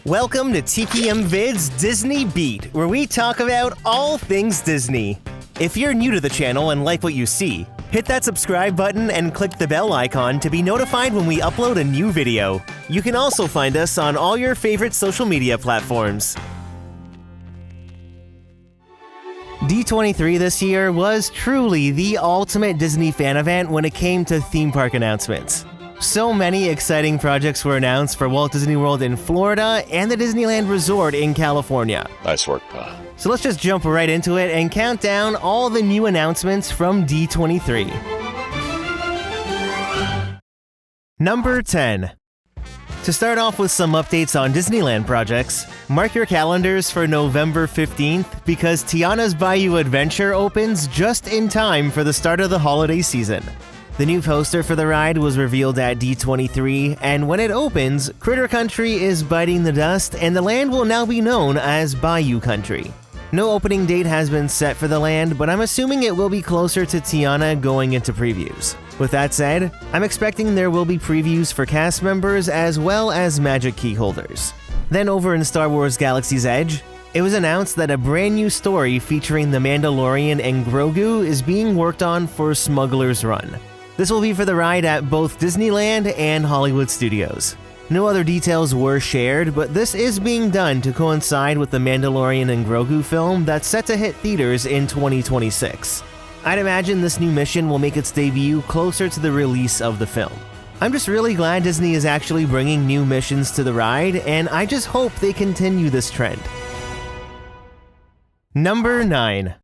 Welcome to TPM Vid's Disney Beat, where we talk about all things Disney. If you're new to the channel and like what you see, hit that subscribe button and click the bell icon to be notified when we upload a new video. You can also find us on all your favorite social media platforms. D23 this year was truly the ultimate Disney fan event when it came to theme park announcements. So many exciting projects were announced for Walt Disney World in Florida and the Disneyland Resort in California. Nice work, pal. So let's just jump right into it and count down all the new announcements from D23. Number 10. To start off with some updates on Disneyland projects, mark your calendars for November 15th because Tiana's Bayou Adventure opens just in time for the start of the holiday season. The new poster for the ride was revealed at D23, and when it opens, Critter Country is biting the dust and the land will now be known as Bayou Country. No opening date has been set for the land, but I'm assuming it will be closer to Tiana going into previews. With that said, I'm expecting there will be previews for cast members as well as magic key holders. Then over in Star Wars Galaxy's Edge, it was announced that a brand new story featuring the Mandalorian and Grogu is being worked on for Smuggler's Run. This will be for the ride at both Disneyland and Hollywood Studios. No other details were shared, but this is being done to coincide with the Mandalorian and Grogu film that's set to hit theaters in 2026. I'd imagine this new mission will make its debut closer to the release of the film. I'm just really glad Disney is actually bringing new missions to the ride, and I just hope they continue this trend. Number 9.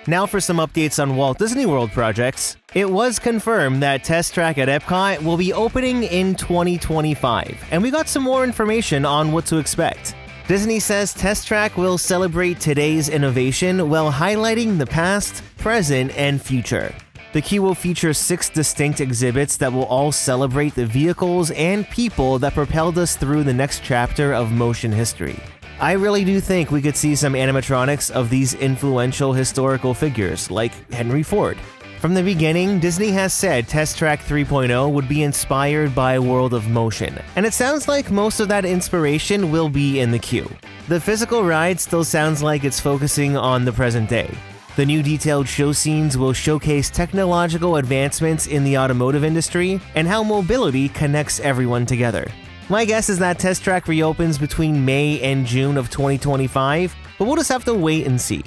Now for some updates on Walt Disney World projects. It was confirmed that Test Track at Epcot will be opening in 2025, and we got some more information on what to expect. Disney says Test Track will celebrate today's innovation while highlighting the past, present, and future. The queue will feature 6 distinct exhibits that will all celebrate the vehicles and people that propelled us through the next chapter of motion history. I really do think we could see some animatronics of these influential historical figures, like Henry Ford. From the beginning, Disney has said Test Track 3.0 would be inspired by a world of motion, and it sounds like most of that inspiration will be in the queue. The physical ride still sounds like it's focusing on the present day. The new detailed show scenes will showcase technological advancements in the automotive industry and how mobility connects everyone together. My guess is that Test Track reopens between May and June of 2025, but we'll just have to wait and see.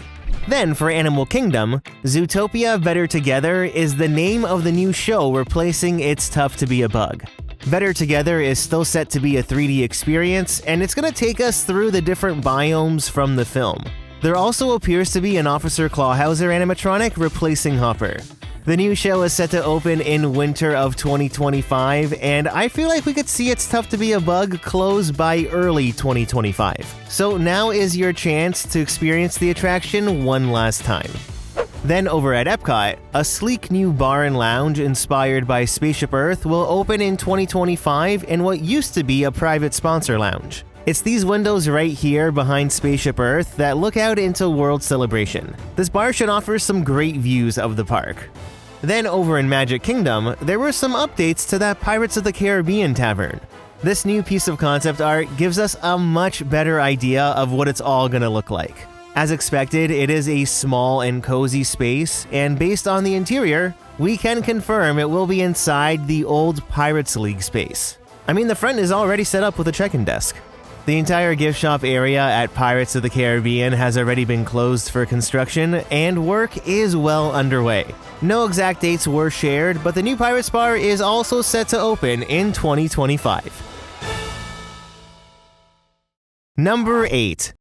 Then for Animal Kingdom, Zootopia Better Together is the name of the new show replacing It's Tough to Be a Bug. Better Together is still set to be a 3D experience, and it's going to take us through the different biomes from the film. There also appears to be an Officer Clawhauser animatronic replacing Hopper. The new show is set to open in winter of 2025, and I feel like we could see It's Tough to Be a Bug close by early 2025. So now is your chance to experience the attraction one last time. Then over at Epcot, a sleek new bar and lounge inspired by Spaceship Earth will open in 2025 in what used to be a private sponsor lounge. It's these windows right here behind Spaceship Earth that look out into World Celebration. This bar should offer some great views of the park. Then over in Magic Kingdom, there were some updates to that Pirates of the Caribbean tavern. This new piece of concept art gives us a much better idea of what it's all gonna look like. As expected, it is a small and cozy space, and based on the interior, we can confirm it will be inside the old Pirates League space. I mean, the front is already set up with a check-in desk. The entire gift shop area at Pirates of the Caribbean has already been closed for construction, and work is well underway. No exact dates were shared, but the new Pirates Bar is also set to open in 2025. Number 8.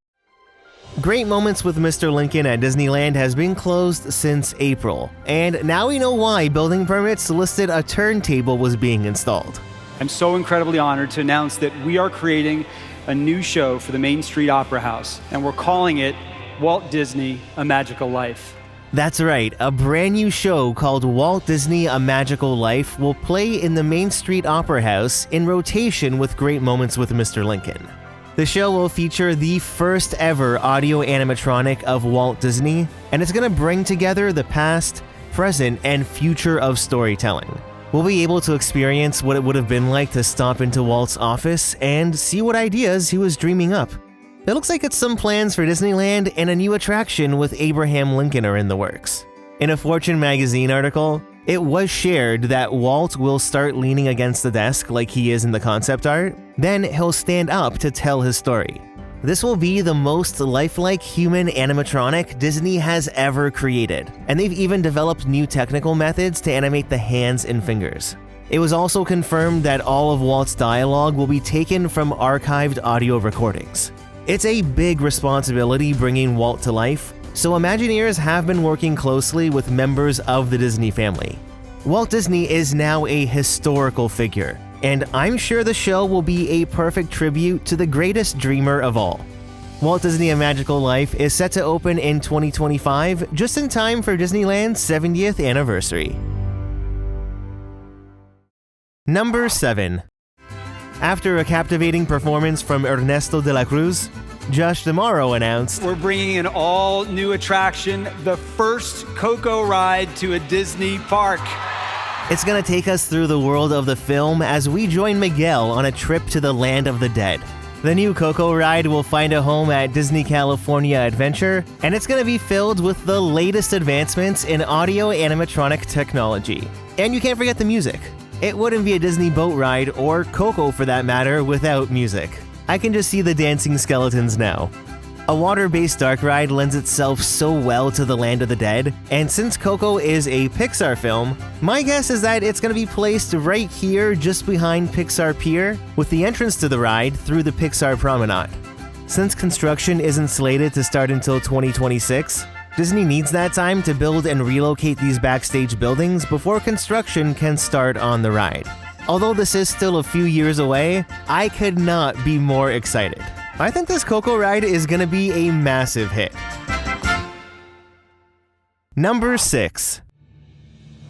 Great Moments with Mr. Lincoln at Disneyland has been closed since April, and now we know why building permits listed a turntable was being installed. I'm so incredibly honored to announce that we are creating a new show for the Main Street Opera House, and we're calling it Walt Disney: A Magical Life. That's right, a brand new show called Walt Disney: A Magical Life will play in the Main Street Opera House in rotation with Great Moments with Mr. Lincoln. The show will feature the first ever audio animatronic of Walt Disney, and it's going to bring together the past, present, and future of storytelling. We'll be able to experience what it would have been like to stop into Walt's office and see what ideas he was dreaming up. It looks like it's some plans for Disneyland and a new attraction with Abraham Lincoln are in the works. In a Fortune magazine article, it was shared that Walt will start leaning against the desk like he is in the concept art, then he'll stand up to tell his story. This will be the most lifelike human animatronic Disney has ever created, and they've even developed new technical methods to animate the hands and fingers. It was also confirmed that all of Walt's dialogue will be taken from archived audio recordings. It's a big responsibility bringing Walt to life, so Imagineers have been working closely with members of the Disney family. Walt Disney is now a historical figure, and I'm sure the show will be a perfect tribute to the greatest dreamer of all. Walt Disney A Magical Life is set to open in 2025, just in time for Disneyland's 70th anniversary. Number 7. After a captivating performance from Ernesto de la Cruz, Josh D'Amaro announced, "We're bringing an all-new attraction, the first Coco Ride to a Disney park." It's gonna take us through the world of the film as we join Miguel on a trip to the land of the dead. The new Coco Ride will find a home at Disney California Adventure, and it's gonna be filled with the latest advancements in audio animatronic technology. And you can't forget the music. It wouldn't be a Disney boat ride, or Coco for that matter, without music. I can just see the dancing skeletons now. A water-based dark ride lends itself so well to the land of the dead, and since Coco is a Pixar film, my guess is that it's going to be placed right here just behind Pixar Pier, with the entrance to the ride through the Pixar Promenade. Since construction isn't slated to start until 2026, Disney needs that time to build and relocate these backstage buildings before construction can start on the ride. Although this is still a few years away, I could not be more excited. I think this Coco Ride is gonna be a massive hit. Number 6.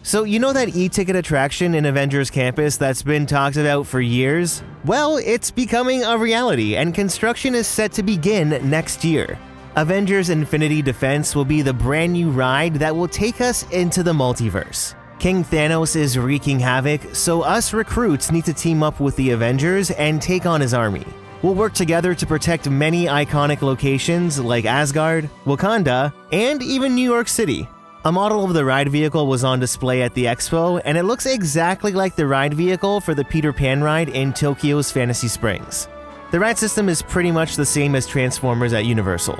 So you know that e-ticket attraction in Avengers Campus that's been talked about for years? Well, it's becoming a reality and construction is set to begin next year. Avengers Infinity Defense will be the brand new ride that will take us into the multiverse. King Thanos is wreaking havoc, so us recruits need to team up with the Avengers and take on his army. We'll work together to protect many iconic locations like Asgard, Wakanda, and even New York City. A model of the ride vehicle was on display at the expo, and it looks exactly like the ride vehicle for the Peter Pan ride in Tokyo's Fantasy Springs. The ride system is pretty much the same as Transformers at Universal.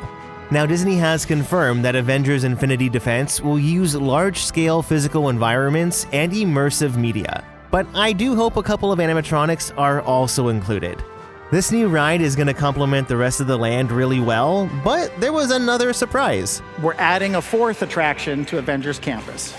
Now, Disney has confirmed that Avengers Infinity Defense will use large-scale physical environments and immersive media, but I do hope a couple of animatronics are also included. This new ride is going to complement the rest of the land really well, but there was another surprise. We're adding a 4th attraction to Avengers Campus.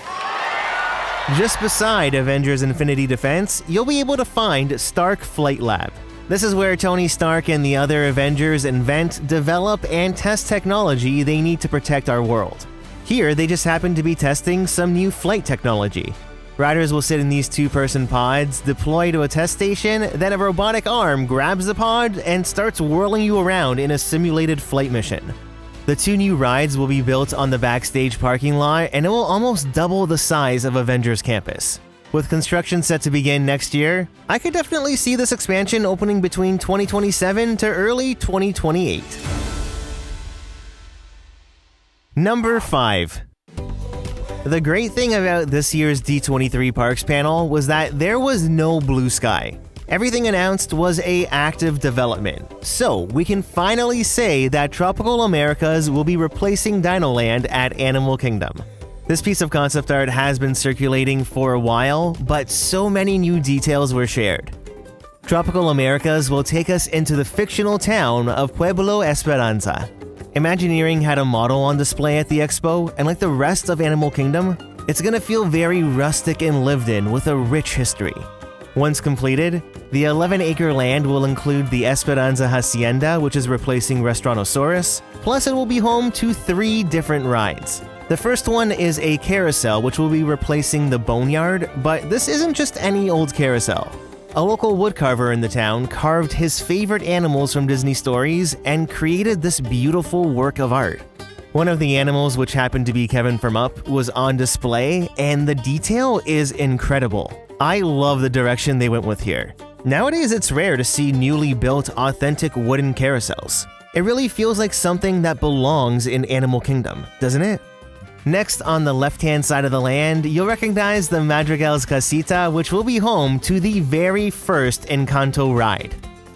Just beside Avengers Infinity Defense, you'll be able to find Stark Flight Lab. This is where Tony Stark and the other Avengers invent, develop, and test technology they need to protect our world. Here, they just happen to be testing some new flight technology. Riders will sit in these 2-person pods, deploy to a test station, then a robotic arm grabs the pod and starts whirling you around in a simulated flight mission. The 2 new rides will be built on the backstage parking lot, and it will almost double the size of Avengers Campus. With construction set to begin next year, I could definitely see this expansion opening between 2027 to early 2028. Number 5. The great thing about this year's D23 Parks panel was that there was no blue sky. Everything announced was an active development, so we can finally say that Tropical Americas will be replacing Dinoland at Animal Kingdom. This piece of concept art has been circulating for a while, but so many new details were shared. Tropical Americas will take us into the fictional town of Pueblo Esperanza. Imagineering had a model on display at the expo, and like the rest of Animal Kingdom, it's gonna feel very rustic and lived in with a rich history. Once completed, the 11-acre land will include the Esperanza Hacienda, which is replacing Restaurantosaurus, plus it will be home to 3 different rides. The first one is a carousel, which will be replacing the Boneyard, but this isn't just any old carousel. A local woodcarver in the town carved his favorite animals from Disney stories and created this beautiful work of art. One of the animals, which happened to be Kevin from Up, was on display, and the detail is incredible. I love the direction they went with here. Nowadays, it's rare to see newly built, authentic wooden carousels. It really feels like something that belongs in Animal Kingdom, doesn't it? Next, on the left-hand side of the land, you'll recognize the Madrigal's Casita, which will be home to the very first Encanto ride.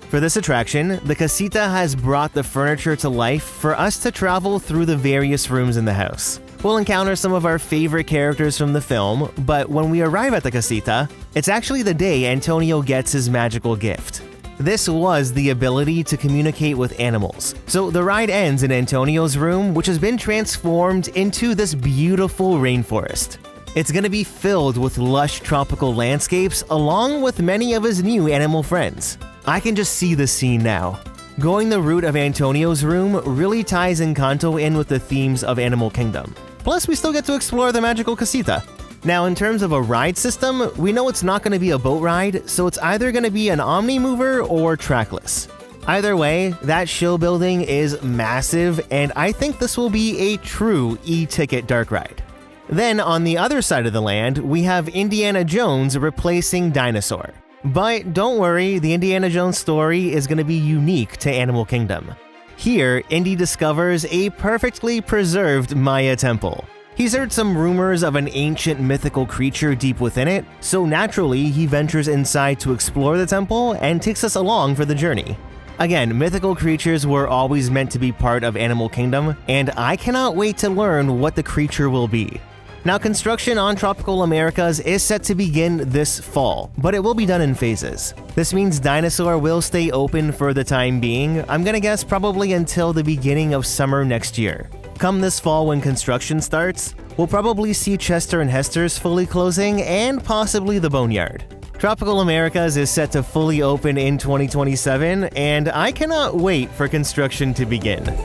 For this attraction, the Casita has brought the furniture to life for us to travel through the various rooms in the house. We'll encounter some of our favorite characters from the film, but when we arrive at the Casita, it's actually the day Antonio gets his magical gift. This was the ability to communicate with animals. So the ride ends in Antonio's room, which has been transformed into this beautiful rainforest. It's going to be filled with lush tropical landscapes along with many of his new animal friends. I can just see the scene now. Going the route of Antonio's room really ties Encanto in with the themes of Animal Kingdom. Plus, we still get to explore the magical Casita. Now, in terms of a ride system, we know it's not going to be a boat ride, so it's either going to be an Omni-Mover or trackless. Either way, that show building is massive, and I think this will be a true e-ticket dark ride. Then, on the other side of the land, we have Indiana Jones replacing Dinosaur. But don't worry, the Indiana Jones story is going to be unique to Animal Kingdom. Here, Indy discovers a perfectly preserved Maya temple. He's heard some rumors of an ancient mythical creature deep within it, so naturally he ventures inside to explore the temple and takes us along for the journey. Again, mythical creatures were always meant to be part of Animal Kingdom, and I cannot wait to learn what the creature will be. Now, construction on Tropical Americas is set to begin this fall, but it will be done in phases. This means Dinosaur will stay open for the time being, I'm gonna guess probably until the beginning of summer next year. Come this fall when construction starts, we'll probably see Chester and Hester's fully closing and possibly the Boneyard. Tropical Americas is set to fully open in 2027, and I cannot wait for construction to begin.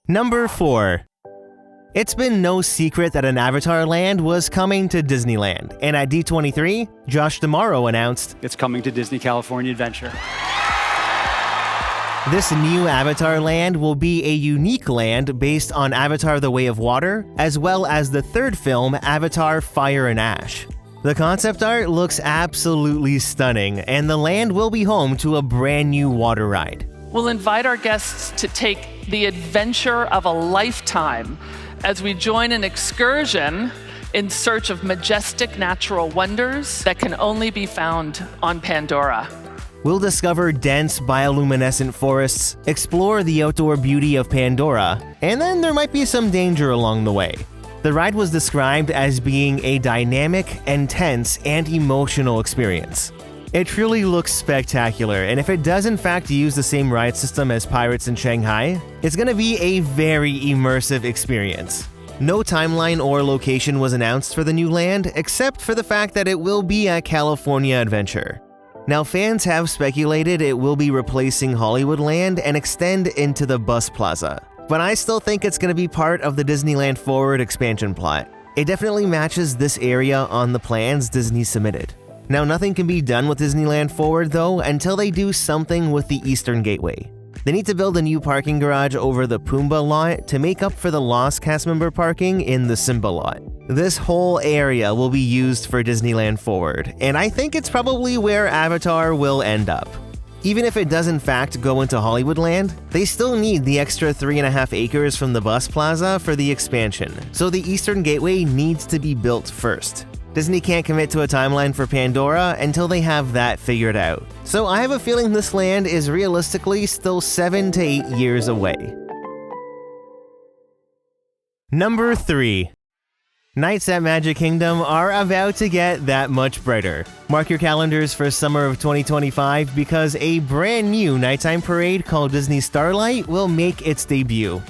Number 4. It's been no secret that an Avatar land was coming to Disneyland, and at D23, Josh D'Amaro announced, It's coming to Disney California Adventure. this new Avatar land will be a unique land based on Avatar: The Way of Water, as well as the third film, Avatar: Fire and Ash. The concept art looks absolutely stunning, and the land will be home to a brand new water ride. We'll invite our guests to take the adventure of a lifetime as we join an excursion in search of majestic natural wonders that can only be found on Pandora. We'll discover dense bioluminescent forests, explore the outdoor beauty of Pandora, and then there might be some danger along the way. The ride was described as being a dynamic, intense, and emotional experience. It truly looks spectacular, and if it does in fact use the same ride system as Pirates in Shanghai, it's gonna be a very immersive experience. No timeline or location was announced for the new land, except for the fact that it will be a California adventure. Now, fans have speculated it will be replacing Hollywoodland and extend into the Bus Plaza, but I still think it's gonna be part of the Disneyland Forward expansion plot. It definitely matches this area on the plans Disney submitted. Now, nothing can be done with Disneyland Forward, though, until they do something with the Eastern Gateway. They need to build a new parking garage over the Pumbaa lot to make up for the lost cast member parking in the Simba lot. This whole area will be used for Disneyland Forward, and I think it's probably where Avatar will end up. Even if it does in fact go into Hollywoodland, they still need the extra 3.5 acres from the Bus Plaza for the expansion, so the Eastern Gateway needs to be built first. Disney can't commit to a timeline for Pandora until they have that figured out. So I have a feeling this land is realistically still 7 to 8 years away. Number 3. Nights at Magic Kingdom are about to get that much brighter. Mark your calendars for summer of 2025 because a brand new nighttime parade called Disney Starlight will make its debut.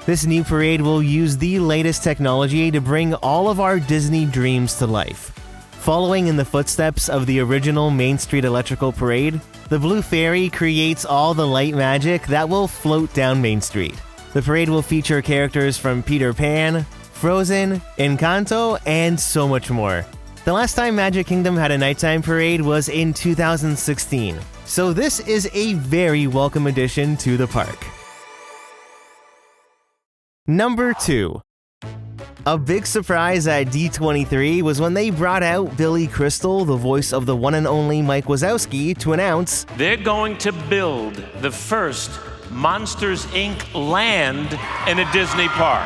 This new parade will use the latest technology to bring all of our Disney dreams to life. Following in the footsteps of the original Main Street Electrical Parade, the Blue Fairy creates all the light magic that will float down Main Street. The parade will feature characters from Peter Pan, Frozen, Encanto, and so much more. The last time Magic Kingdom had a nighttime parade was in 2016, so this is a very welcome addition to the park. Number 2. A big surprise at D23 was when they brought out Billy Crystal, the voice of the one and only Mike Wazowski, to announce they're going to build the first Monsters, Inc. land in a Disney park.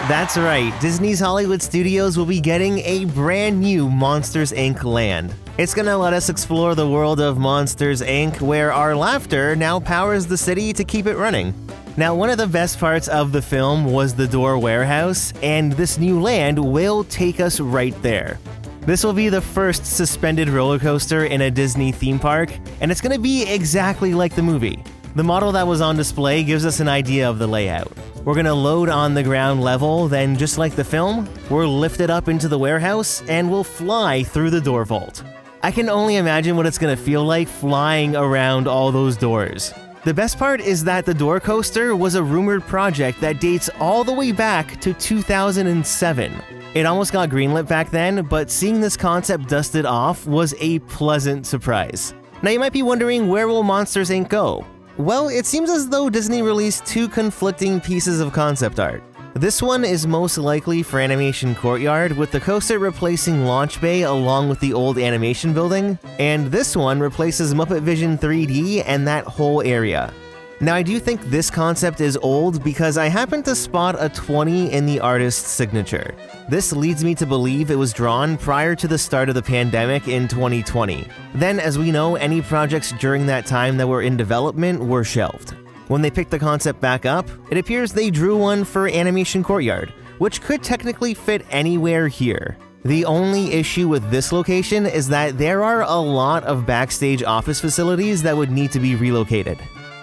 That's right, Disney's Hollywood Studios will be getting a brand new Monsters, Inc. land. It's gonna let us explore the world of Monsters, Inc., where our laughter now powers the city to keep it running. Now, one of the best parts of the film was the Door Warehouse, and this new land will take us right there. This will be the first suspended roller coaster in a Disney theme park, and it's gonna be exactly like the movie. The model that was on display gives us an idea of the layout. We're gonna load on the ground level, then just like the film, we're lifted up into the warehouse and we'll fly through the door vault. I can only imagine what it's gonna feel like flying around all those doors. The best part is that the door coaster was a rumored project that dates all the way back to 2007. It almost got greenlit back then, but seeing this concept dusted off was a pleasant surprise. Now you might be wondering, where will Monsters, Inc. go? Well, it seems as though Disney released two conflicting pieces of concept art. This one is most likely for Animation Courtyard, with the coaster replacing Launch Bay along with the old animation building, and this one replaces Muppet Vision 3D and that whole area. Now, I do think this concept is old because I happened to spot a 20 in the artist's signature. This leads me to believe it was drawn prior to the start of the pandemic in 2020. Then, as we know, any projects during that time that were in development were shelved. When they picked the concept back up, it appears they drew one for Animation Courtyard, which could technically fit anywhere here. The only issue with this location is that there are a lot of backstage office facilities that would need to be relocated.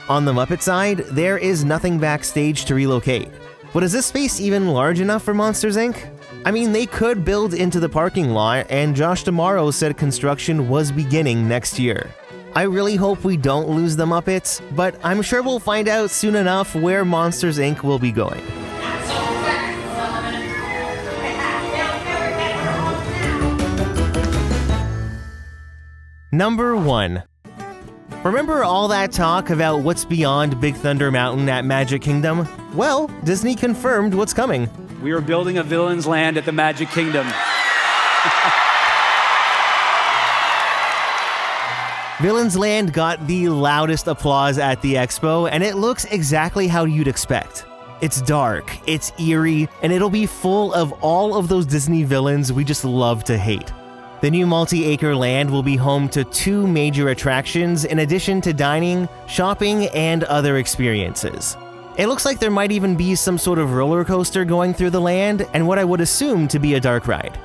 On the Muppet side, there is nothing backstage to relocate. But is this space even large enough for Monsters, Inc.? I mean, they could build into the parking lot, and Josh D'Amaro said construction was beginning next year. I really hope we don't lose the Muppets, but I'm sure we'll find out soon enough where Monsters, Inc. will be going. Number 1. Remember all that talk about what's beyond Big Thunder Mountain at Magic Kingdom? Well, Disney confirmed what's coming. We are building a Villain's Land at the Magic Kingdom. Villain's Land got the loudest applause at the expo, and it looks exactly how you'd expect. It's dark, it's eerie, and it'll be full of all of those Disney villains we just love to hate. The new multi-acre land will be home to 2 major attractions in addition to dining, shopping, and other experiences. It looks like there might even be some sort of roller coaster going through the land and what I would assume to be a dark ride.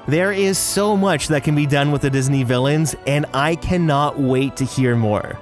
There is so much that can be done with the Disney villains, and I cannot wait to hear more.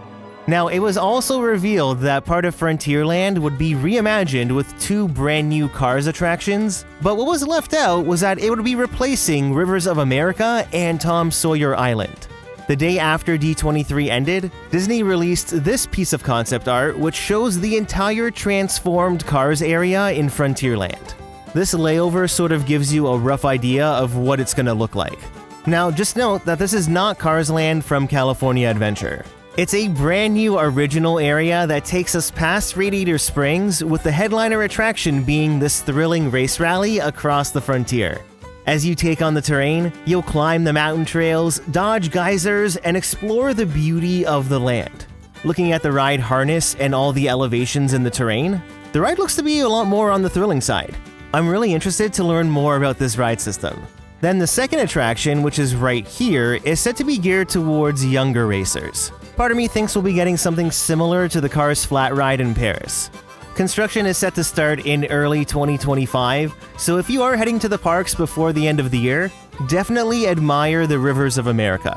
Now, it was also revealed that part of Frontierland would be reimagined with 2 brand new Cars attractions, but what was left out was that it would be replacing Rivers of America and Tom Sawyer Island. The day after D23 ended, Disney released this piece of concept art which shows the entire transformed Cars area in Frontierland. This layover sort of gives you a rough idea of what it's gonna look like. Now, just note that this is not Cars Land from California Adventure. It's a brand new original area that takes us past Radiator Springs, with the headliner attraction being this thrilling race rally across the frontier. As you take on the terrain, you'll climb the mountain trails, dodge geysers, and explore the beauty of the land. Looking at the ride harness and all the elevations in the terrain, the ride looks to be a lot more on the thrilling side. I'm really interested to learn more about this ride system. Then the second attraction, which is right here, is said to be geared towards younger racers. Part of me thinks we'll be getting something similar to the Cars Flat Ride in Paris. Construction is set to start in early 2025, so if you are heading to the parks before the end of the year, definitely admire the Rivers of America.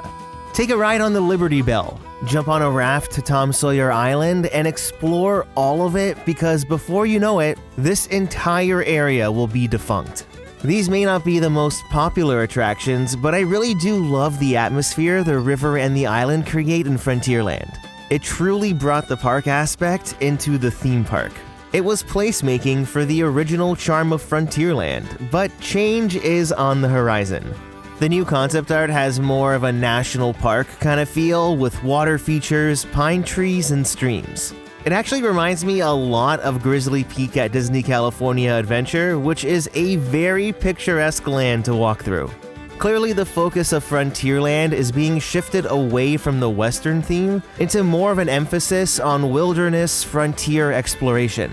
Take a ride on the Liberty Bell, jump on a raft to Tom Sawyer Island, and explore all of it, because before you know it, this entire area will be defunct. These may not be the most popular attractions, but I really do love the atmosphere the river and the island create in Frontierland. It truly brought the park aspect into the theme park. It was placemaking for the original charm of Frontierland, but change is on the horizon. The new concept art has more of a national park kind of feel, with water features, pine trees, and streams. It actually reminds me a lot of Grizzly Peak at Disney California Adventure, which is a very picturesque land to walk through. Clearly, the focus of Frontierland is being shifted away from the Western theme into more of an emphasis on wilderness frontier exploration.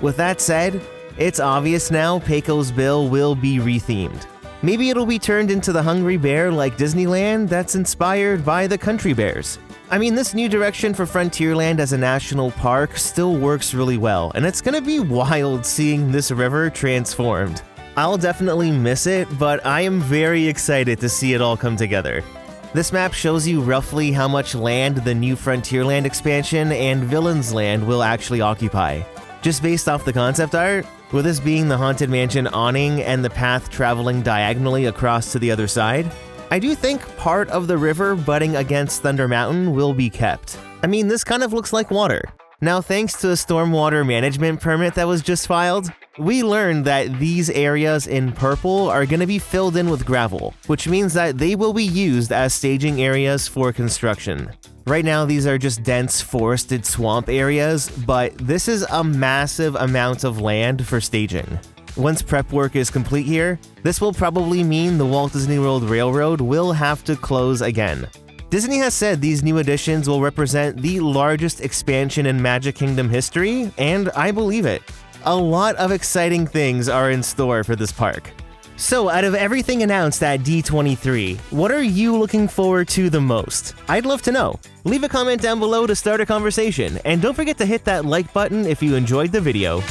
With that said, it's obvious now Pecos Bill will be rethemed. Maybe it'll be turned into the Hungry Bear like Disneyland that's inspired by the Country Bears. I mean, this new direction for Frontierland as a national park still works really well, and it's gonna be wild seeing this river transformed. I'll definitely miss it, but I am very excited to see it all come together. This map shows you roughly how much land the new Frontierland expansion and Villains Land will actually occupy. Just based off the concept art, with this being the Haunted Mansion awning and the path traveling diagonally across to the other side, I do think part of the river butting against Thunder Mountain will be kept. I mean, this kind of looks like water. Now, thanks to a stormwater management permit that was just filed, we learned that these areas in purple are going to be filled in with gravel, which means that they will be used as staging areas for construction. Right now, these are just dense forested swamp areas, but this is a massive amount of land for staging. Once prep work is complete here, this will probably mean the Walt Disney World Railroad will have to close again. Disney has said these new additions will represent the largest expansion in Magic Kingdom history, and I believe it. A lot of exciting things are in store for this park. So, out of everything announced at D23, what are you looking forward to the most? I'd love to know. Leave a comment down below to start a conversation, and don't forget to hit that like button if you enjoyed the video.